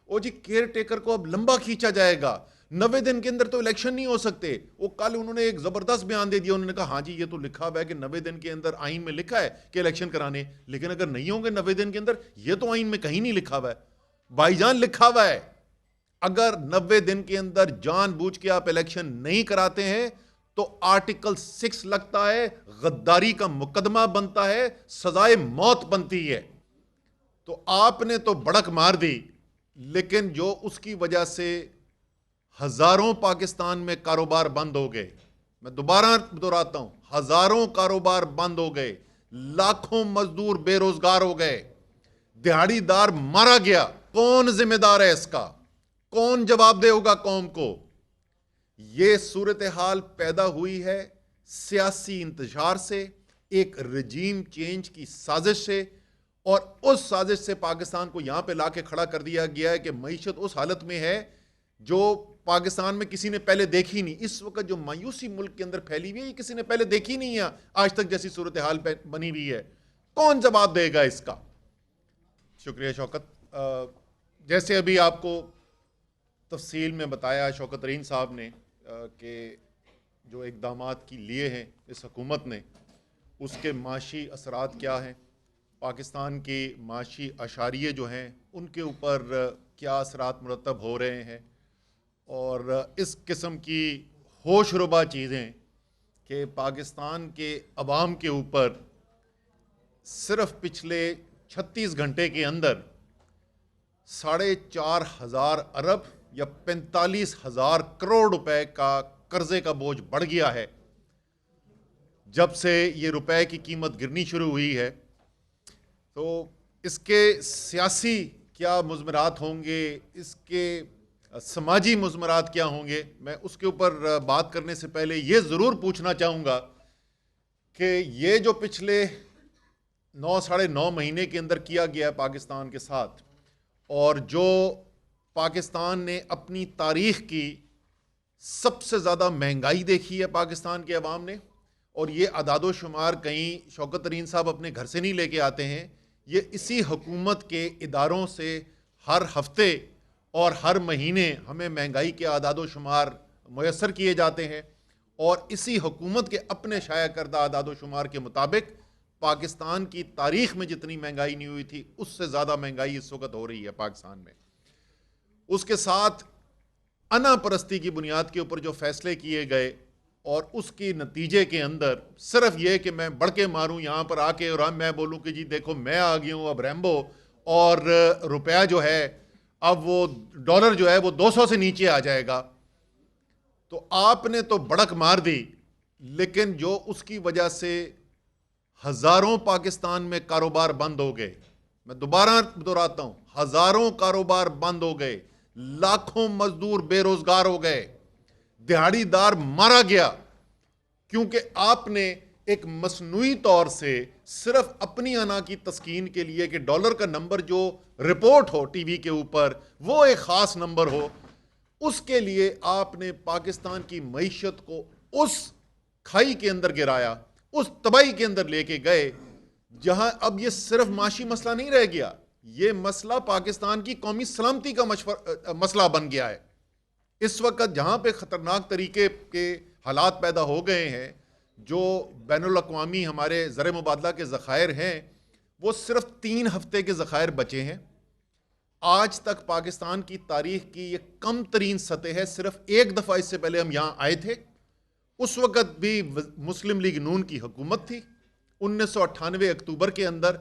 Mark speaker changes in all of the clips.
Speaker 1: ओ जी care taker को अब लंबा खींचा जाएगा, 90 दिन के अंदर तो इलेक्शन नहीं हो सकते। वो कल उन्होंने एक जबरदस्त बयान दे दिया, उन्होंने कहा हाँ जी ये तो लिखा हुआ है कि 90 दिन के अंदर आइन में लिखा है कि इलेक्शन कराने, लेकिन अगर नहीं होंगे 90 दिन के अंदर, ये तो आइन में कहीं नहीं लिखा हुआ है। भाईजान लिखा हुआ है अगर 90 दिन के अंदर जानबूझ के आप इलेक्शन नहीं कराते हैं तो आर्टिकल 6 लगता है, गद्दारी का मुकदमा बनता है, सजाए मौत बनती है। तो आपने तो बड़क मार दी, लेकिन जो उसकी वजह से हजारों पाकिस्तान में कारोबार बंद हो गए, मैं दोबारा दोहराता हूं, हजारों कारोबार बंद हो गए, लाखों मजदूर बेरोजगार हो गए, दिहाड़ीदार मारा गया। कौन जिम्मेदार है इसका? कौन जवाबदेह होगा कौम को? यह सूरत हाल पैदा हुई है सियासी इंतशार से, एक रजीम चेंज की साजिश से, और उस साजिश से पाकिस्तान को यहां पे लाके खड़ा कर दिया गया है कि मईशत उस हालत में है जो पाकिस्तान में किसी ने पहले देखी नहीं। इस वक्त जो मायूसी मुल्क के अंदर फैली हुई है, ये किसी ने पहले देखी नहीं है आज तक, जैसी सूरत हाल बनी हुई है। कौन जवाब देगा इसका? शुक्रिया शौकत। जैसे अभी आपको तफसील में बताया शौकत तरीन साहब ने कि जो इक़दामात की लिए हैं इस हुकूमत ने, उसके माशी असरात क्या हैं, पाकिस्तान के माशी अशारिये जो हैं उनके ऊपर क्या असरात मुरतब हो रहे हैं, और इस किस्म की होशरुबा चीज़ें कि पाकिस्तान के अवाम के ऊपर सिर्फ पिछले 36 घंटे के अंदर 4,500 अरब या 45,000 करोड़ रुपए का कर्जे का बोझ बढ़ गया है जब से ये रुपए की कीमत गिरनी शुरू हुई है। तो इसके सियासी क्या मुज़मरात होंगे, इसके समाजी मुज़मरात क्या होंगे, मैं उसके ऊपर बात करने से पहले ये ज़रूर पूछना चाहूँगा कि ये जो पिछले 9-9.5 महीने के अंदर किया गया है पाकिस्तान के साथ, और जो पाकिस्तान ने अपनी तारीख़ की सबसे ज़्यादा महंगाई देखी है पाकिस्तान के अवाम ने, और ये अदादो शुमार कहीं शौकत तरीन साहब अपने घर से नहीं लेके आते हैं, ये इसी हुकूमत के इदारों से हर हफ्ते और हर महीने हमें महंगाई के अदादो शुमार मुयस्सर किए जाते हैं, और इसी हुकूमत के अपने शाया करदा अदादो शुमार के मुताबिक पाकिस्तान की तारीख में जितनी महंगाई नहीं हुई थी उससे ज़्यादा महंगाई इस वक्त हो रही है पाकिस्तान में। उसके साथ अना परस्ती की बुनियाद के ऊपर जो फैसले किए गए, और उसके नतीजे के अंदर सिर्फ ये कि मैं बढ़ के मारूं यहाँ पर आके और मैं बोलूं कि जी देखो मैं आ गया हूँ अब रैम्बो, और रुपया जो है अब वो डॉलर जो है वो 200 से नीचे आ जाएगा। तो आपने तो बढ़क मार दी, लेकिन जो उसकी वजह से हजारों पाकिस्तान में कारोबार बंद हो गए, मैं दोबारा दोहराता हूं, हजारों कारोबार बंद हो गए, लाखों मजदूर बेरोजगार हो गए, दिहाड़ीदार मारा गया, क्योंकि आपने एक मसनूई तौर से सिर्फ अपनी अना की तस्कीन के लिए कि डॉलर का नंबर जो रिपोर्ट हो टीवी के ऊपर वो एक खास नंबर हो, उसके लिए आपने पाकिस्तान की मईशत को उस खाई के अंदर गिराया, उस तबाही के अंदर लेके गए, जहां अब ये सिर्फ माशी मसला नहीं रह गया, ये मसला पाकिस्तान की कौमी सलामती का मसला बन गया है। इस वक्त जहां पे खतरनाक तरीके के हालात पैदा हो गए हैं, जो बैनुल अक़वामी हमारे ज़र मुबादला के ज़ख़ायर हैं वो सिर्फ 3 हफ्ते के ज़ख़ायर बचे हैं। आज तक पाकिस्तान की तारीख की ये कम तरीन सतह है। सिर्फ एक दफ़ा इससे पहले हम यहाँ आए थे, उस वक़्त भी मुस्लिम लीग नून की हुकूमत थी 1998 अक्टूबर के अंदर।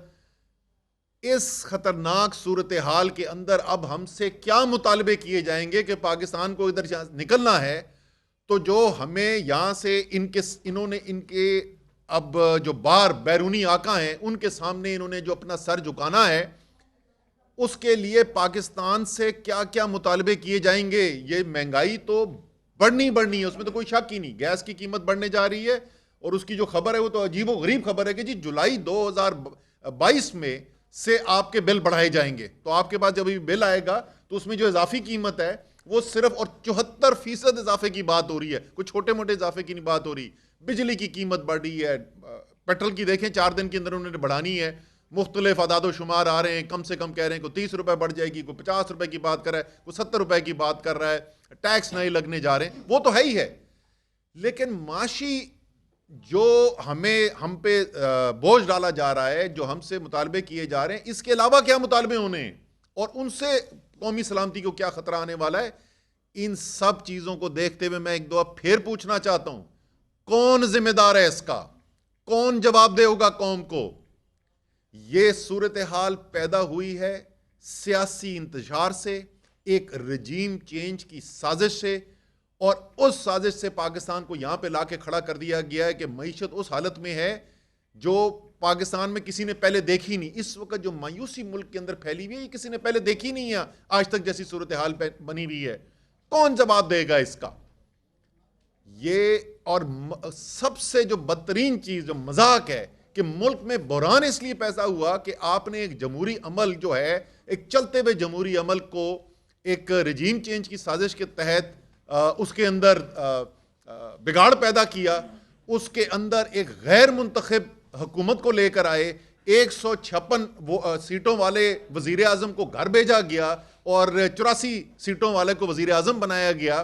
Speaker 1: इस खतरनाक सूरत हाल के अंदर अब हमसे क्या मुतालबे किए जाएंगे कि पाकिस्तान को इधर निकलना है, तो जो हमें यहाँ से इन्होंने इनके अब जो बाहर बैरूनी आका हैं उनके सामने इन्होंने जो अपना सर झुकाना है, उसके लिए पाकिस्तान से क्या क्या मुतालबे किए जाएंगे। ये महंगाई तो बढ़नी है, उसमें तो कोई शक ही नहीं। गैस की कीमत बढ़ने जा रही है, और उसकी जो खबर है वो तो अजीबो गरीब खबर है कि जी जुलाई 2022 में से आपके बिल बढ़ाए जाएंगे। तो आपके पास जब भी बिल आएगा तो उसमें जो इजाफी कीमत है वो सिर्फ और 74% इजाफे की बात हो रही है, कुछ छोटे मोटे इजाफे की नहीं बात हो रही। बिजली की कीमत बढ़ रही है, पेट्रोल की देखें 4 दिन के अंदर उन्होंने बढ़ानी है, मुख्तलिफ अदाद-ओ-शुमार आ रहे हैं, कम से कम कह रहे हैं कोई 30 रुपए बढ़ जाएगी, कोई 50 रुपए की बात कर रहा है, कोई 70 रुपए की बात कर रहा है, टैक्स नहीं लगने जा रहे हैं, वो तो है ही है। लेकिन माशी जो हम पे बोझ डाला जा रहा है, जो हमसे मुतालबे किए जा रहे हैं, इसके अलावा क्या मुतालबे होने हैं और उनसे कौमी सलामती को क्या खतरा आने वाला है, इन सब चीजों को देखते हुए मैं एक दो फिर पूछना चाहता हूं, कौन जिम्मेदार है इसका? कौन जवाब देगा कौम को? यह सूरत हाल पैदा हुई है सियासी इंतजार से, एक रजीम चेंज की साजिश से, और उस साजिश से पाकिस्तान को यहां पे लाके खड़ा कर दिया गया है कि मईशत उस हालत में है जो पाकिस्तान में किसी ने पहले देखी नहीं। इस वक्त जो मायूसी मुल्क के अंदर फैली हुई है, ये किसी ने पहले देखी नहीं है आज तक, जैसी सूरत हाल बनी हुई है। कौन जवाब देगा इसका? ये और सबसे जो बदतरीन चीज, जो मजाक है कि मुल्क में बुरहान इसलिए पैदा हुआ कि आपने एक जमहूरी अमल जो है, एक चलते हुए जमहूरी अमल को एक रजीम चेंज की साजिश के तहत उसके अंदर बिगाड़ पैदा किया, उसके अंदर एक गैर मुंतखब हुकूमत को लेकर आए, 156 सीटों वाले वजीर आजम को घर भेजा गया और 84 सीटों वाले को वजीर आजम बनाया गया।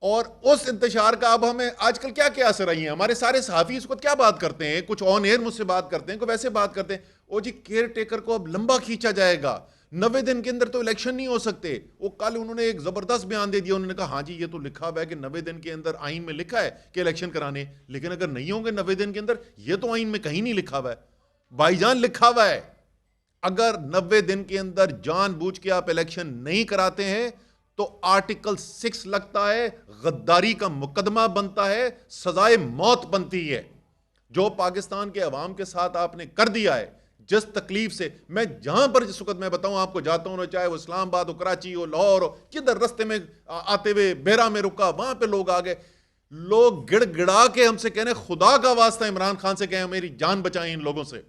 Speaker 1: और उस इंतशार का अब हमें आजकल क्या क्या असर आई है? हमारे सारे सहाफी इसको क्या बात करते हैं, कुछ ऑन एयर मुझसे बात करते हैं, कुछ वैसे बात करते हैं, ओ जी केयर टेकर को अब लंबा खींचा जाएगा, 90 दिन के अंदर तो इलेक्शन नहीं हो सकते। वो कल उन्होंने एक जबरदस्त बयान दे दिया, उन्होंने कहा हाँ जी ये तो लिखा हुआ है कि 90 दिन के अंदर आइन में लिखा है कि इलेक्शन कराने, लेकिन अगर नहीं होंगे 90 दिन के अंदर, ये तो आइन में कहीं नहीं लिखा हुआ है भाईजान। लिखा हुआ है अगर 90 दिन के अंदर जानबूझ के आप इलेक्शन नहीं कराते हैं तो आर्टिकल 6 लगता है, गद्दारी का मुकदमा बनता है, सजाए मौत बनती है। जो पाकिस्तान के अवाम के साथ आपने कर दिया है, जिस तकलीफ से मैं जहां पर जिस वक्त मैं बताऊं आपको जाता हूं, चाहे वो इस्लामाबाद हो, कराची हो, लाहौर हो, किधर रस्ते में आते हुए बेरा में रुका, वहां पे लोग आ गए, लोग गिड़गिड़ा के हमसे कह रहे खुदा का वास्ता इमरान खान से कहें मेरी जान बचाएं इन लोगों से।